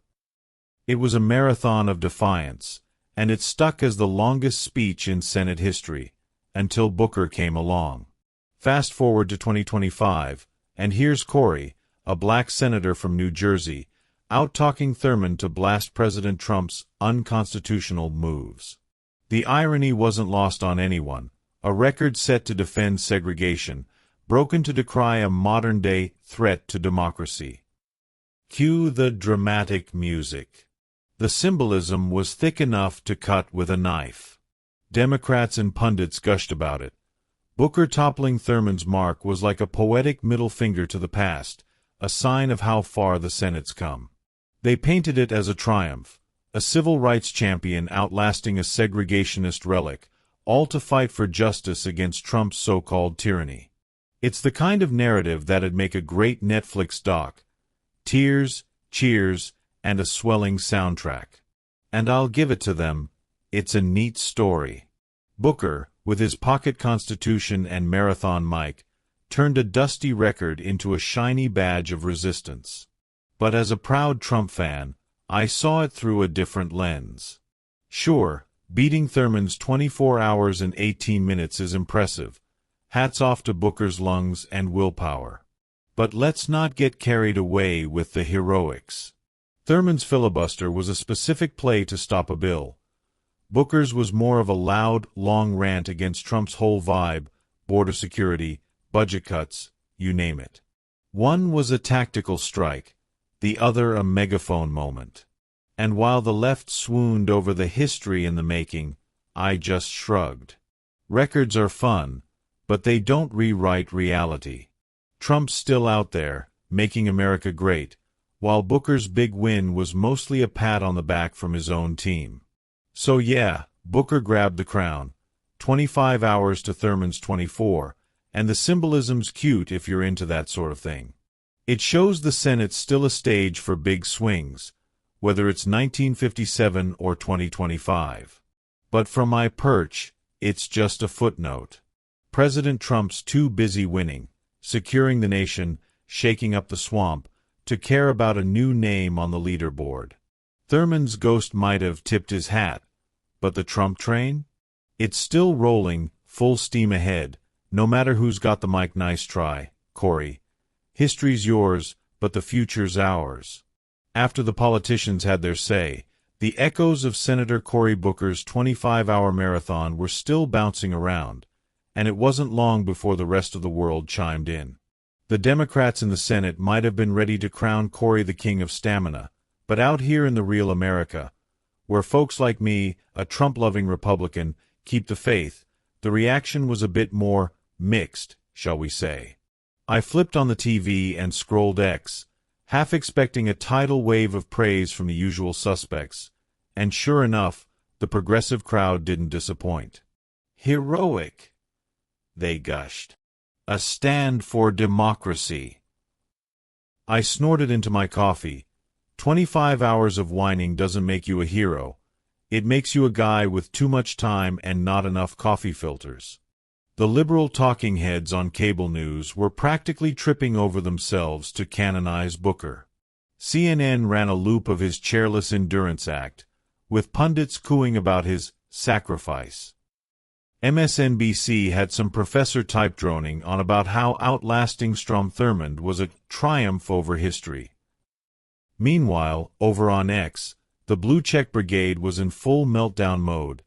It was a marathon of defiance, and it stuck as the longest speech in Senate history, until Booker came along. Fast forward to 2025, and here's Cory, a black senator from New Jersey, out talking Thurmond to blast President Trump's unconstitutional moves. The irony wasn't lost on anyone. A record set to defend segregation, broken to decry a modern-day threat to democracy. Cue the dramatic music. The symbolism was thick enough to cut with a knife. Democrats and pundits gushed about it. Booker toppling Thurmond's mark was like a poetic middle finger to the past, a sign of how far the Senate's come. They painted it as a triumph, a civil rights champion outlasting a segregationist relic, all to fight for justice against Trump's so-called tyranny. It's the kind of narrative that'd make a great Netflix doc. Tears, cheers, and a swelling soundtrack. And I'll give it to them, it's a neat story. Booker, with his pocket constitution and marathon mic, turned a dusty record into a shiny badge of resistance. But as a proud Trump fan, I saw it through a different lens. Sure, beating Thurmond's 24 hours and 18 minutes is impressive. Hats off to Booker's lungs and willpower. But let's not get carried away with the heroics. Thurmond's filibuster was a specific play to stop a bill. Booker's was more of a loud, long rant against Trump's whole vibe, border security, budget cuts, you name it. One was a tactical strike, the other a megaphone moment. And while the left swooned over the history in the making, I just shrugged. Records are fun, but they don't rewrite reality. Trump's still out there, making America great, while Booker's big win was mostly a pat on the back from his own team. So yeah, Booker grabbed the crown, 25 hours to Thurmond's 24, and the symbolism's cute if you're into that sort of thing. It shows the Senate's still a stage for big swings, whether it's 1957 or 2025. But from my perch, it's just a footnote. President Trump's too busy winning, securing the nation, shaking up the swamp, to care about a new name on the leaderboard. Thurmond's ghost might have tipped his hat, but the Trump train? It's still rolling, full steam ahead, no matter who's got the mic. Nice try, Cory. History's yours, but the future's ours. After the politicians had their say, the echoes of Senator Cory Booker's 25-hour marathon were still bouncing around, and it wasn't long before the rest of the world chimed in. The Democrats in the Senate might have been ready to crown Cory the king of stamina, but out here in the real America, where folks like me, a Trump-loving Republican, keep the faith, the reaction was a bit more mixed, shall we say. I flipped on the TV and scrolled X, half expecting a tidal wave of praise from the usual suspects, and sure enough, the progressive crowd didn't disappoint. Heroic, they gushed. A stand for democracy. I snorted into my coffee. 25 hours of whining doesn't make you a hero. It makes you a guy with too much time and not enough coffee filters. The liberal talking heads on cable news were practically tripping over themselves to canonize Booker. CNN ran a loop of his chairless endurance act, with pundits cooing about his sacrifice. MSNBC had some professor-type droning on about how outlasting Strom Thurmond was a triumph over history. Meanwhile, over on X, the Blue Check Brigade was in full meltdown mode,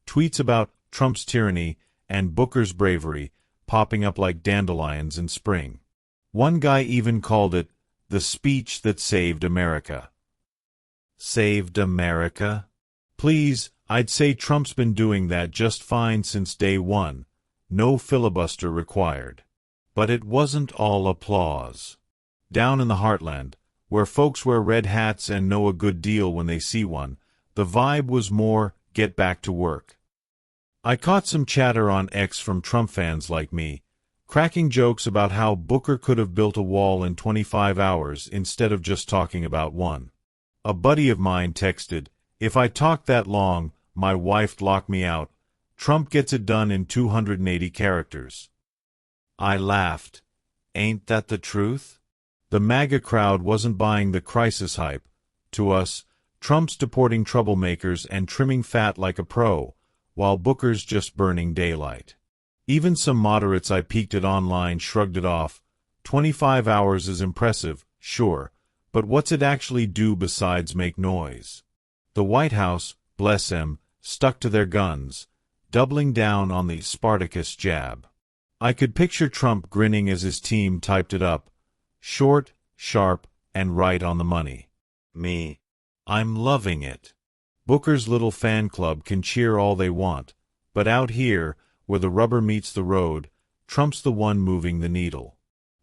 tweets about Trump's tyranny and Booker's bravery popping up like dandelions in spring. One guy even called it the speech that saved America. Saved America? Please, I'd say Trump's been doing that just fine since day one. No filibuster required. But it wasn't all applause. Down in the heartland, where folks wear red hats and know a good deal when they see one, the vibe was more, get back to work. I caught some chatter on X from Trump fans like me, cracking jokes about how Booker could have built a wall in 25 hours instead of just talking about one. A buddy of mine texted, "If I talked that long, my wife'd lock me out. Trump gets it done in 280 characters." I laughed. Ain't that the truth? The MAGA crowd wasn't buying the crisis hype. To us, Trump's deporting troublemakers and trimming fat like a pro, while Booker's just burning daylight. Even some moderates I peeked at online shrugged it off. 25 hours is impressive, sure, but what's it actually do besides make noise? The White House, bless them, stuck to their guns, doubling down on the Spartacus jab. I could picture Trump grinning as his team typed it up. Short, sharp, and right on the money. Me. I'm loving it. Booker's little fan club can cheer all they want, but out here, where the rubber meets the road, Trump's the one moving the needle.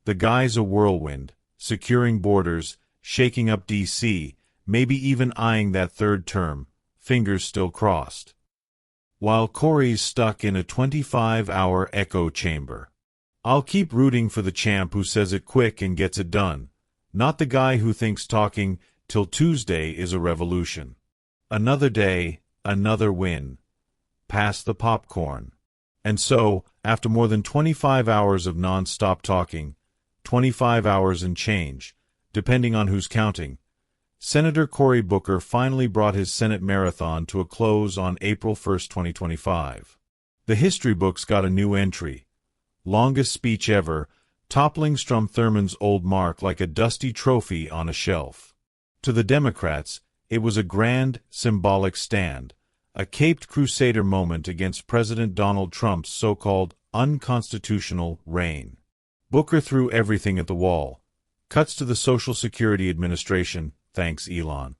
The guy's a whirlwind, securing borders, shaking up D.C., maybe even eyeing that third term, fingers still crossed. While Cory's stuck in a 25-hour echo chamber. I'll keep rooting for the champ who says it quick and gets it done, not the guy who thinks talking till Tuesday is a revolution. Another day, another win. Pass the popcorn. And so, after more than 25 hours of non-stop talking, 25 hours and change, depending on who's counting, Senator Cory Booker finally brought his Senate marathon to a close on April 1, 2025. The history books got a new entry. Longest speech ever, toppling Strom Thurmond's old mark like a dusty trophy on a shelf. To the Democrats, it was a grand, symbolic stand, a caped crusader moment against President Donald Trump's so-called unconstitutional reign. Booker threw everything at the wall. Cuts to the Social Security Administration, thanks Elon.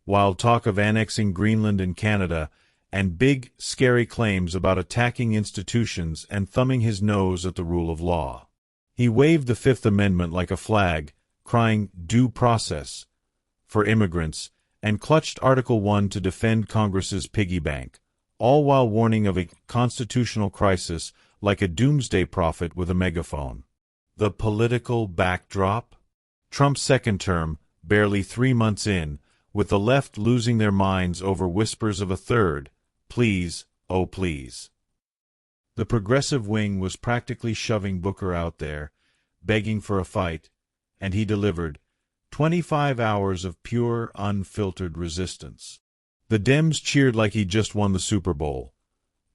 Wild talk of annexing Greenland and Canada, and big, scary claims about attacking institutions and thumbing his nose at the rule of law. He waved the Fifth Amendment like a flag, crying due process for immigrants, and clutched Article 1 to defend Congress's piggy bank, all while warning of a constitutional crisis like a doomsday prophet with a megaphone. The political backdrop? Trump's second term, barely 3 months in, with the left losing their minds over whispers of a third, please, oh please. The progressive wing was practically shoving Booker out there, begging for a fight, and he delivered 25 hours of pure, unfiltered resistance. The Dems cheered like he'd just won the Super Bowl.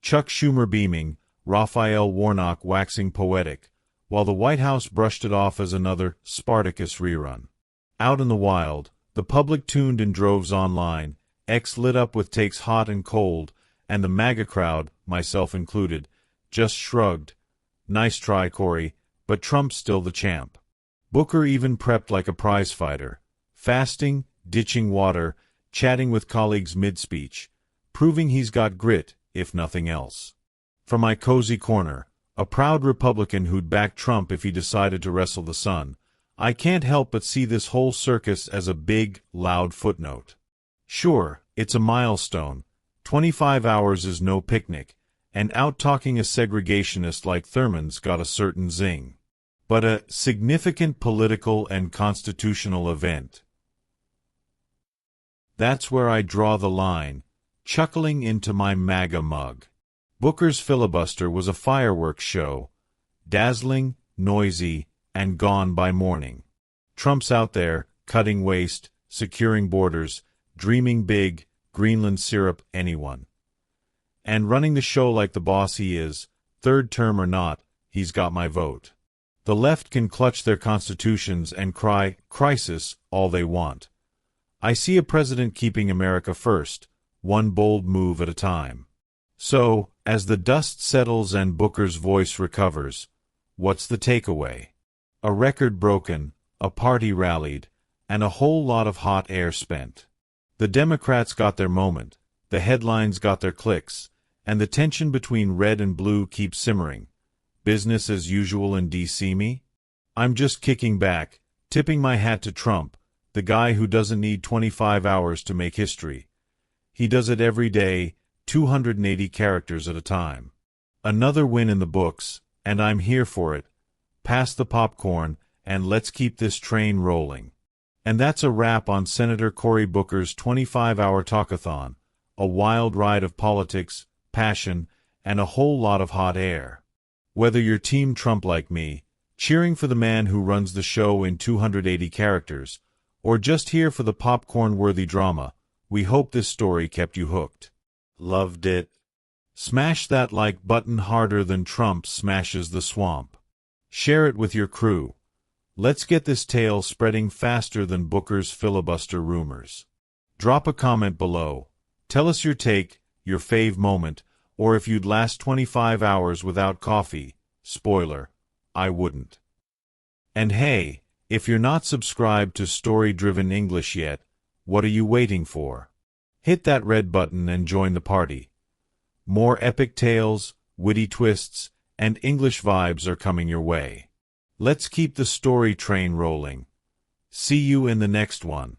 Chuck Schumer beaming, Raphael Warnock waxing poetic, while the White House brushed it off as another Spartacus rerun. Out in the wild, the public tuned in droves online, X lit up with takes hot and cold, and the MAGA crowd, myself included, just shrugged. Nice try, Cory, but Trump's still the champ. Booker even prepped like a prizefighter, fasting, ditching water, chatting with colleagues mid-speech, proving he's got grit, if nothing else. From my cozy corner, a proud Republican who'd back Trump if he decided to wrestle the sun, I can't help but see this whole circus as a big, loud footnote. Sure, it's a milestone. 25 hours is no picnic, and out-talking a segregationist like Thurmond's got a certain zing. But a significant political and constitutional event. That's where I draw the line, chuckling into my MAGA mug. Booker's filibuster was a fireworks show, dazzling, noisy, and gone by morning. Trump's out there, cutting waste, securing borders, dreaming big, Greenland syrup anyone. And running the show like the boss he is, third term or not, he's got my vote. The left can clutch their constitutions and cry, crisis, all they want. I see a president keeping America first, one bold move at a time. So, as the dust settles and Booker's voice recovers, what's the takeaway? A record broken, a party rallied, and a whole lot of hot air spent. The Democrats got their moment, the headlines got their clicks, and the tension between red and blue keeps simmering. Business as usual in D.C. me? I'm just kicking back, tipping my hat to Trump, the guy who doesn't need 25 hours to make history. He does it every day, 280 characters at a time. Another win in the books, and I'm here for it. Pass the popcorn, and let's keep this train rolling. And that's a wrap on Senator Cory Booker's 25-hour talkathon, a wild ride of politics, passion, and a whole lot of hot air. Whether you're Team Trump like me, cheering for the man who runs the show in 280 characters, or just here for the popcorn-worthy drama, we hope this story kept you hooked. Loved it? Smash that like button harder than Trump smashes the swamp. Share it with your crew. Let's get this tale spreading faster than Booker's filibuster rumors. Drop a comment below. Tell us your take, your fave moment, or if you'd last 25 hours without coffee. Spoiler, I wouldn't. And hey, if you're not subscribed to Story-Driven English yet, what are you waiting for? Hit that red button and join the party. More epic tales, witty twists, and English vibes are coming your way. Let's keep the story train rolling. See you in the next one.